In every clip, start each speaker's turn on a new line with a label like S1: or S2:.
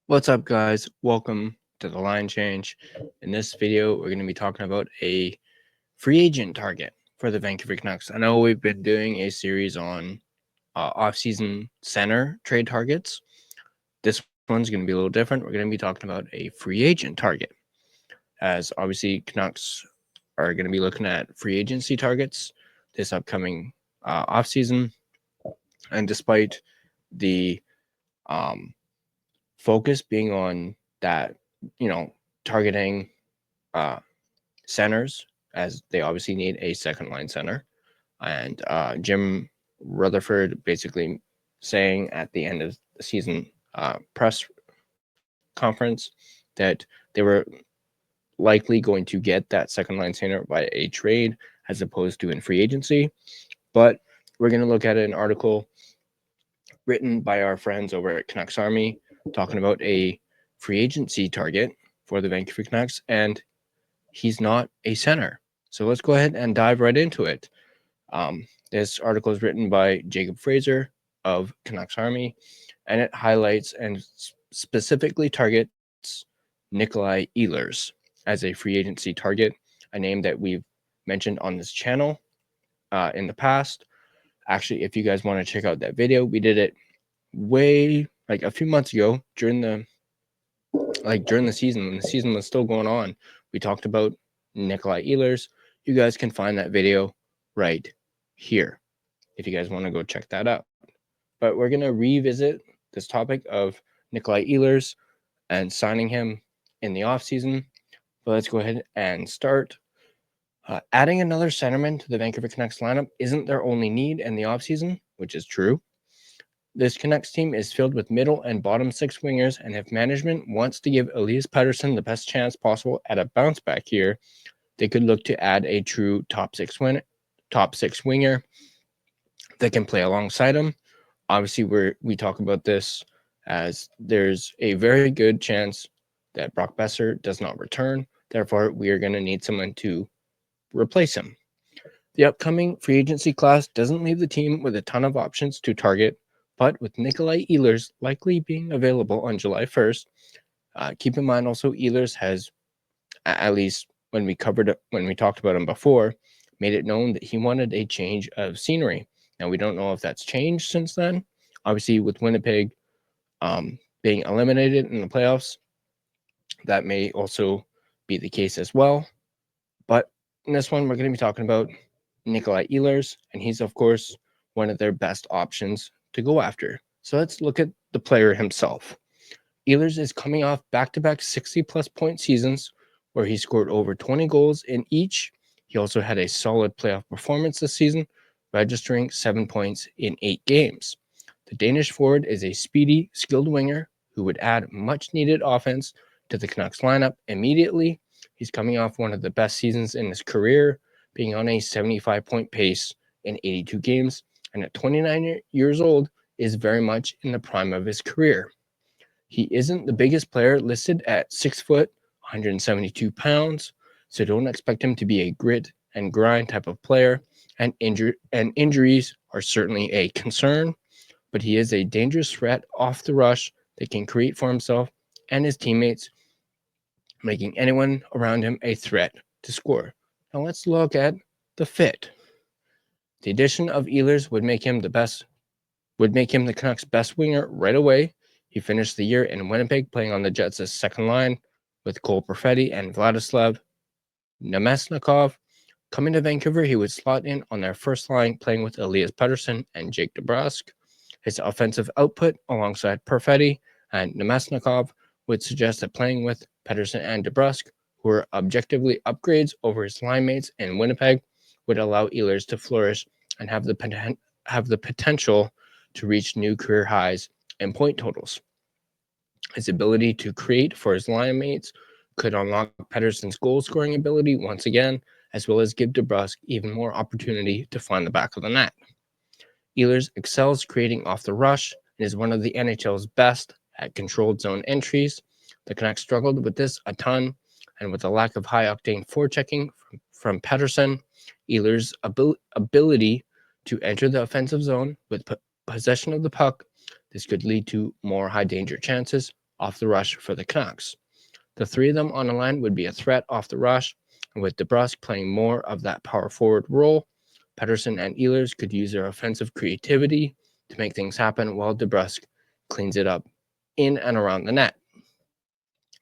S1: What's up, guys? Welcome to the Line Change. In this video, we're going to be talking about a free agent target for the Vancouver Canucks. I know we've been doing a series on off-season center trade targets. This one's going to be a little different. We're going to be talking about a free agent target, as obviously Canucks are going to be looking at free agency targets this upcoming off-season. And despite the focus being on that, targeting centers, as they obviously need a second line center. And Jim Rutherford basically saying at the end of the season press conference that they were likely going to get that second line center by a trade as opposed to in free agency. But we're going to look at an article written by our friends over at Canucks Army talking about a free agency target for the Vancouver Canucks, and he's not a center. So let's go ahead and dive right into it. This article is written by Jacob Fraser of Canucks Army, and it highlights and specifically targets Nikolaj Ehlers as a free agency target, a name that we've mentioned on this channel in the past. Actually, if you guys want to check out that video, we did it like a few months ago during the season, when the season was still going on. We talked about Nikolaj Ehlers. You guys can find that video right here if you guys want to go check that out. But we're going to revisit this topic of Nikolaj Ehlers and signing him in the offseason. But let's go ahead and start. Adding another centerman to the Vancouver Canucks lineup isn't their only need in the offseason, which is true. This Canucks team is filled with middle and bottom six wingers, and if management wants to give Elias Pettersson the best chance possible at a bounce back year, they could look to add a true top six winger that can play alongside him. Obviously, we talk about this as there's a very good chance that Brock Boeser does not return. Therefore, we are going to need someone to replace him. The upcoming free agency class doesn't leave the team with a ton of options to target, but with Nikolaj Ehlers likely being available on July 1st, keep in mind also Ehlers has, at least when we talked about him before, made it known that he wanted a change of scenery. Now, we don't know if that's changed since then. Obviously, with Winnipeg being eliminated in the playoffs, that may also be the case as well. But in this one, we're going to be talking about Nikolaj Ehlers, and he's, of course, one of their best options to go after. So let's look at the player himself. Ehlers is coming off back-to-back 60-plus point seasons where he scored over 20 goals in each. He also had a solid playoff performance this season, registering 7 points in 8 games. The Danish forward is a speedy, skilled winger who would add much-needed offense to the Canucks lineup immediately. He's coming off one of the best seasons in his career, being on a 75-point pace in 82 games, and at 29 years old is very much in the prime of his career. He isn't the biggest player listed at 6 foot, 172 pounds, so don't expect him to be a grit and grind type of player, and injuries are certainly a concern, but he is a dangerous threat off the rush that can create for himself and his teammates, making anyone around him a threat to score. Now let's look at the fit. The addition of Ehlers would make him the Canucks' best winger right away. He finished the year in Winnipeg playing on the Jets' second line with Cole Perfetti and Vladislav Nemesnikov. Coming to Vancouver, he would slot in on their first line playing with Elias Pettersson and Jake DeBrusk. His offensive output alongside Perfetti and Nemesnikov would suggest that playing with Pettersson and DeBrusk, who are objectively upgrades over his line mates in Winnipeg, would allow Ehlers to flourish and have the potential to reach new career highs and point totals. His ability to create for his line mates could unlock Pettersson's goal-scoring ability once again, as well as give DeBrusk even more opportunity to find the back of the net. Ehlers excels creating off the rush and is one of the NHL's best at controlled zone entries. The Canucks struggled with this a ton, and with a lack of high-octane forechecking from Pettersson, Ehlers' ability to enter the offensive zone with possession of the puck, this could lead to more high-danger chances off the rush for the Canucks. The three of them on the line would be a threat off the rush, and with DeBrusk playing more of that power forward role, Pettersson and Ehlers could use their offensive creativity to make things happen while DeBrusk cleans it up in and around the net.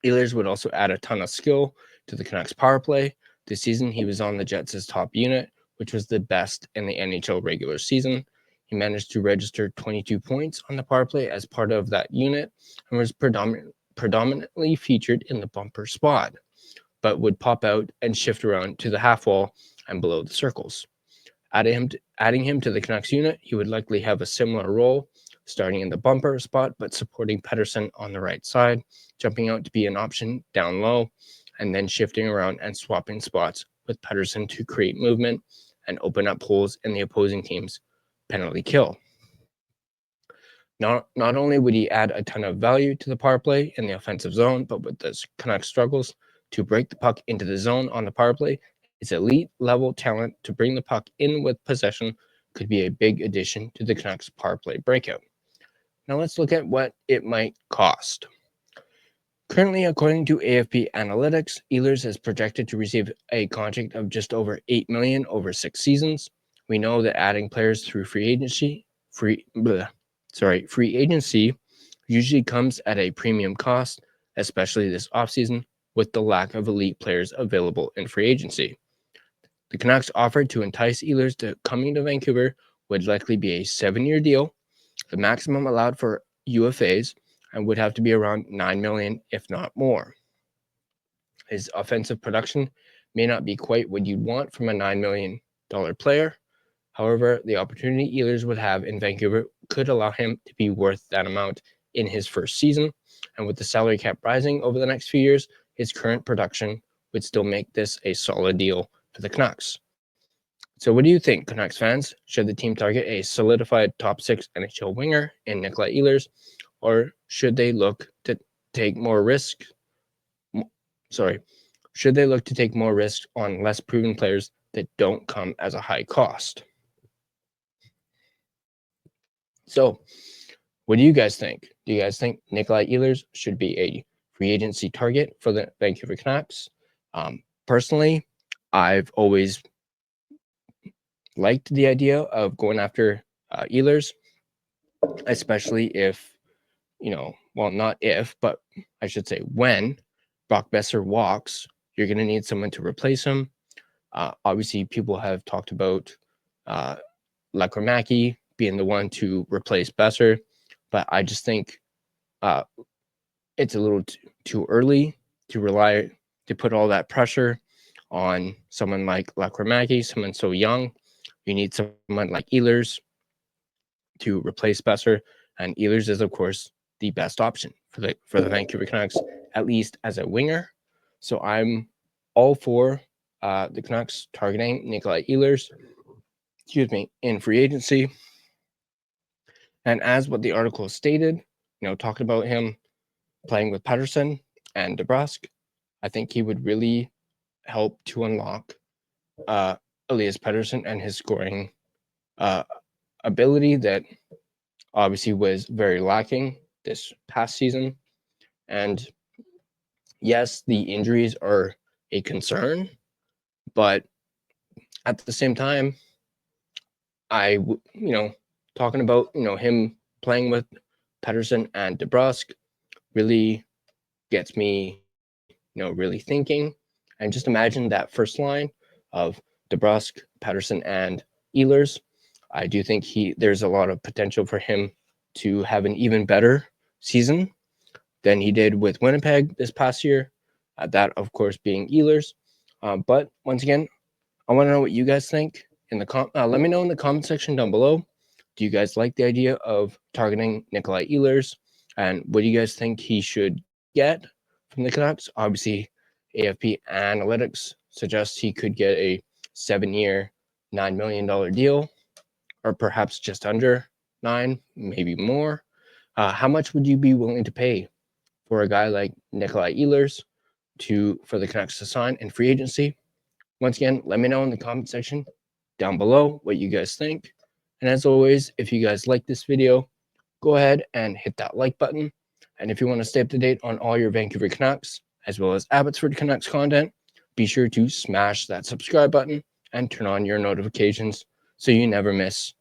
S1: Ehlers would also add a ton of skill to the Canucks power play. This season, he was on the Jets' top unit, which was the best in the NHL regular season. He managed to register 22 points on the power play as part of that unit and was predominantly featured in the bumper spot, but would pop out and shift around to the half wall and below the circles. Adding him to the Canucks unit, he would likely have a similar role, starting in the bumper spot, but supporting Pettersson on the right side, jumping out to be an option down low, and then shifting around and swapping spots with Pettersson to create movement and open up holes in the opposing team's penalty kill. Not only would he add a ton of value to the power play in the offensive zone, but with the Canucks struggles to break the puck into the zone on the power play, his elite level talent to bring the puck in with possession could be a big addition to the Canucks power play breakout. Now let's look at what it might cost. Currently, according to AFP Analytics, Ehlers is projected to receive a contract of just over $8 million over 6 seasons. We know that adding players through free agency usually comes at a premium cost, especially this offseason, with the lack of elite players available in free agency. The Canucks offered to entice Ehlers to coming to Vancouver would likely be a 7-year deal. The maximum allowed for UFAs and would have to be around $9 million, if not more. His offensive production may not be quite what you'd want from a $9 million player. However, the opportunity Ehlers would have in Vancouver could allow him to be worth that amount in his first season. And with the salary cap rising over the next few years, his current production would still make this a solid deal for the Canucks. So what do you think, Canucks fans? Should the team target a solidified top 6 NHL winger in Nikolaj Ehlers, or should they look to take more risk? Should they look to take more risks on less proven players that don't come as a high cost? So, what do you guys think? Do you guys think Nikolaj Ehlers should be a free agency target for the Vancouver Canucks? Personally, I've always liked the idea of going after Ehlers, especially if, not if, but I should say when Brock Boeser walks, you're going to need someone to replace him. Obviously, people have talked about Lekramaki being the one to replace Boeser, but I just think it's a little too early to put all that pressure on someone like Lekramaki, someone so young. You need someone like Ehlers to replace Boeser, and Ehlers is, of course, the best option for the Vancouver Canucks, at least as a winger. So I'm all for the Canucks targeting Nikolaj Ehlers, in free agency. And as what the article stated, talking about him playing with Pettersson and DeBrusk, I think he would really help to unlock Elias Pettersson and his scoring ability that obviously was very lacking this past season. And yes, the injuries are a concern, but at the same time, talking about, him playing with Pettersson and DeBrusk really gets me, really thinking. And just imagine that first line of DeBrusk, Pettersson, and Ehlers. I do think there's a lot of potential for him to have an even better season than he did with Winnipeg this past year. That, of course, being Ehlers. But once again, I want to know what you guys think. Let me know in the comment section down below. Do you guys like the idea of targeting Nikolaj Ehlers? And what do you guys think he should get from the Canucks? Obviously, AFP Analytics suggests he could get a 7-year, $9 million deal, or perhaps just under 9, maybe more. How much would you be willing to pay for a guy like Nikolaj Ehlers for the Canucks to sign in free agency? Once again, let me know in the comment section down below what you guys think. And as always, if you guys like this video, go ahead and hit that like button And if you want to stay up to date on all your Vancouver Canucks, as well as Abbotsford Canucks content, be sure to smash that subscribe button and turn on your notifications so you never miss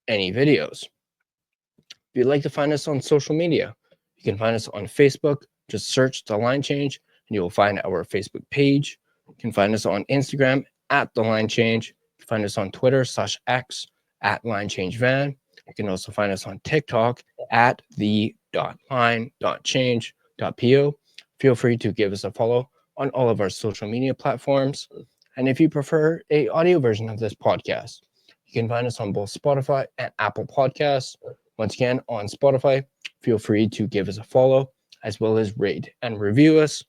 S1: any videos. If you'd like to find us on social media, you can find us on Facebook. Just search The Line Change and you will find our Facebook page. You can find us on Instagram at The Line Change. You can find us on Twitter /X at Line Change Van. You can also find us on TikTok at the.line.change.po. Feel free to give us a follow on all of our social media platforms. And if you prefer an audio version of this podcast, you can find us on both Spotify and Apple Podcasts. Once again, on Spotify, feel free to give us a follow as well as rate and review us.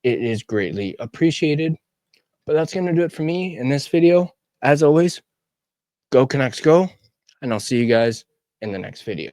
S1: It is greatly appreciated. But that's going to do it for me in this video. As always, go Canucks go, and I'll see you guys in the next video.